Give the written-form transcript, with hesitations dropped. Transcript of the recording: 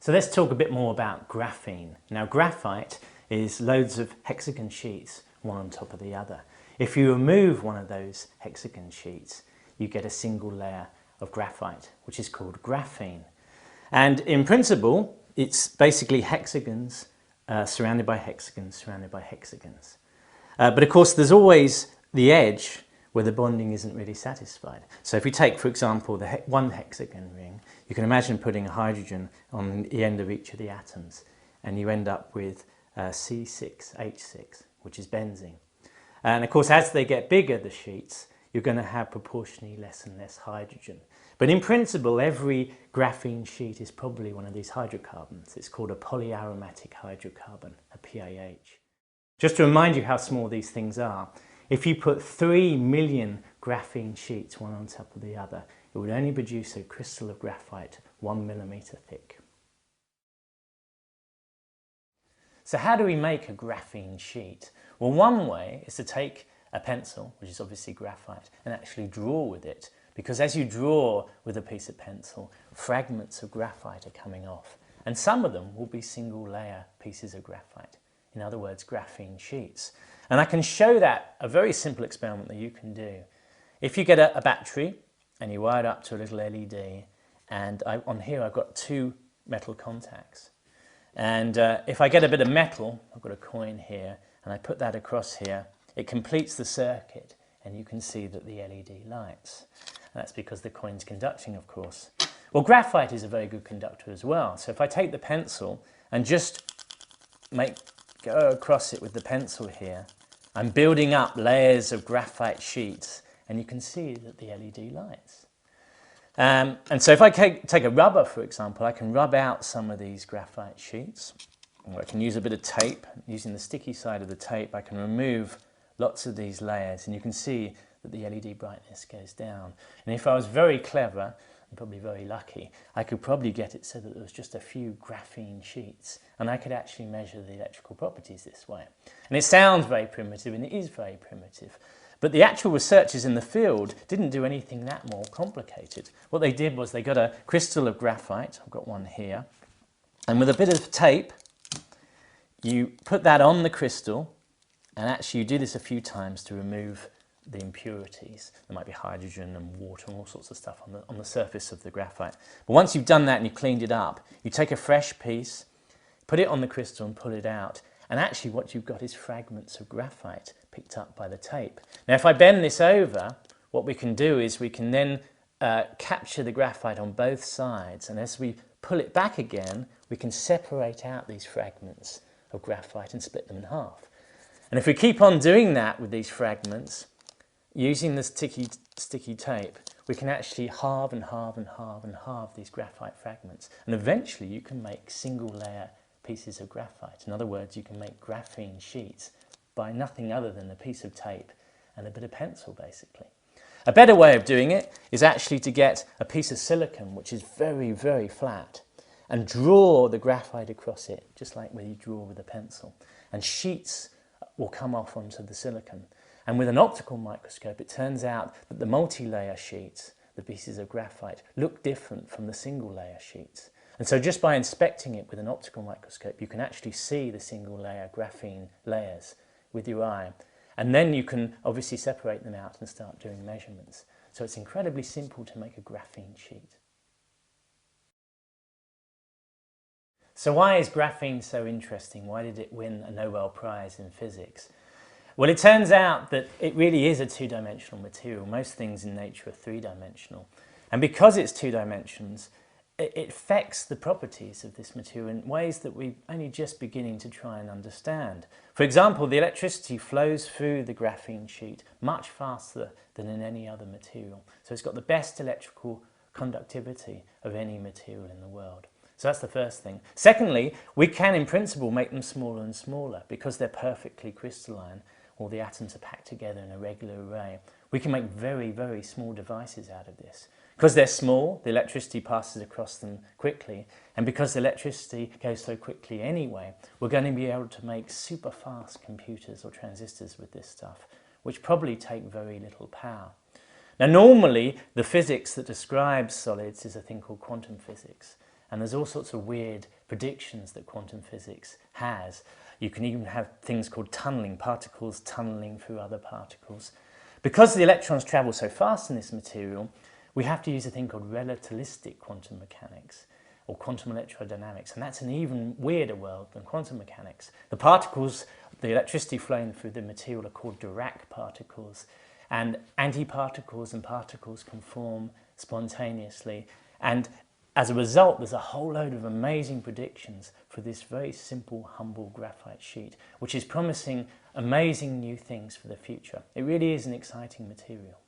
So let's talk a bit more about graphene. Now, graphite is loads of hexagon sheets, one on top of the other. If you remove one of those hexagon sheets, you get a single layer of graphite, which is called graphene. And in principle, it's basically hexagons surrounded by hexagons, surrounded by hexagons. But of course, there's always the edge where the bonding isn't really satisfied. So if we take, for example, the one hexagon ring, you can imagine putting a hydrogen on the end of each of the atoms, and you end up with C6H6, which is benzene. And of course, as they get bigger, the sheets, you're going to have proportionally less and less hydrogen. But in principle, every graphene sheet is probably one of these hydrocarbons. It's called a polyaromatic hydrocarbon, a PAH. Just to remind you how small these things are, if you put 3 million graphene sheets one on top of the other, it would only produce a crystal of graphite 1 millimeter thick. So how do we make a graphene sheet? Well, one way is to take a pencil, which is obviously graphite, and actually draw with it. Because as you draw with a piece of pencil, fragments of graphite are coming off. And some of them will be single layer pieces of graphite. In other words, graphene sheets. And I can show that a very simple experiment that you can do. If you get a battery and you wire it up to a little LED, and on here I've got 2 metal contacts. And if I get a bit of metal, I've got a coin here, and I put that across here, it completes the circuit, and you can see that the LED lights. And that's because the coin's conducting, of course. Well, graphite is a very good conductor as well. So if I take the pencil and just go across it with the pencil here, I'm building up layers of graphite sheets, and you can see that the LED lights. And so if I take a rubber, for example, I can rub out some of these graphite sheets, or I can use a bit of tape. Using the sticky side of the tape, I can remove lots of these layers, and you can see that the LED brightness goes down. And if I was very clever, and probably very lucky, I could probably get it so that there was just a few graphene sheets, and I could actually measure the electrical properties this way. And it sounds very primitive, and it is very primitive. But the actual researchers in the field didn't do anything that more complicated. What they did was they got a crystal of graphite, I've got one here, and with a bit of tape, you put that on the crystal, and actually you do this a few times to remove the impurities. There might be hydrogen and water and all sorts of stuff on the surface of the graphite. But once you've done that and you've cleaned it up, you take a fresh piece, put it on the crystal and pull it out. And actually what you've got is fragments of graphite picked up by the tape. Now if I bend this over, what we can do is we can then capture the graphite on both sides, and as we pull it back again, we can separate out these fragments of graphite and split them in half. And if we keep on doing that with these fragments, using the sticky tape, we can actually halve and halve and halve and halve these graphite fragments. And eventually you can make single layer pieces of graphite. In other words, you can make graphene sheets by nothing other than a piece of tape and a bit of pencil, basically. A better way of doing it is actually to get a piece of silicon, which is very, very flat, and draw the graphite across it, just like where you draw with a pencil. And sheets will come off onto the silicon. And with an optical microscope, it turns out that the multi-layer sheets, the pieces of graphite, look different from the single-layer sheets. And so just by inspecting it with an optical microscope, you can actually see the single-layer graphene layers with your eye. And then you can obviously separate them out and start doing measurements. So it's incredibly simple to make a graphene sheet. So why is graphene so interesting? Why did it win a Nobel Prize in physics? Well, it turns out that it really is a two-dimensional material. Most things in nature are three-dimensional. And because it's two dimensions, it affects the properties of this material in ways that we're only just beginning to try and understand. For example, the electricity flows through the graphene sheet much faster than in any other material. So it's got the best electrical conductivity of any material in the world. So that's the first thing. Secondly, we can in principle make them smaller and smaller because they're perfectly crystalline. All the atoms are packed together in a regular array. We can make very, very small devices out of this. Because they're small, the electricity passes across them quickly, and because the electricity goes so quickly anyway, we're going to be able to make super fast computers or transistors with this stuff, which probably take very little power. Now normally, the physics that describes solids is a thing called quantum physics, And there's all sorts of weird predictions that quantum physics has. You can even have things called tunneling, particles tunneling through other particles. Because the electrons travel so fast in this material, we have to use a thing called relativistic quantum mechanics, or quantum electrodynamics, and that's an even weirder world than quantum mechanics. The particles, the electricity flowing through the material, are called Dirac particles, and antiparticles and particles can form spontaneously, and as a result there's a whole load of amazing predictions for this very simple, humble graphite sheet, which is promising amazing new things for the future. It really is an exciting material.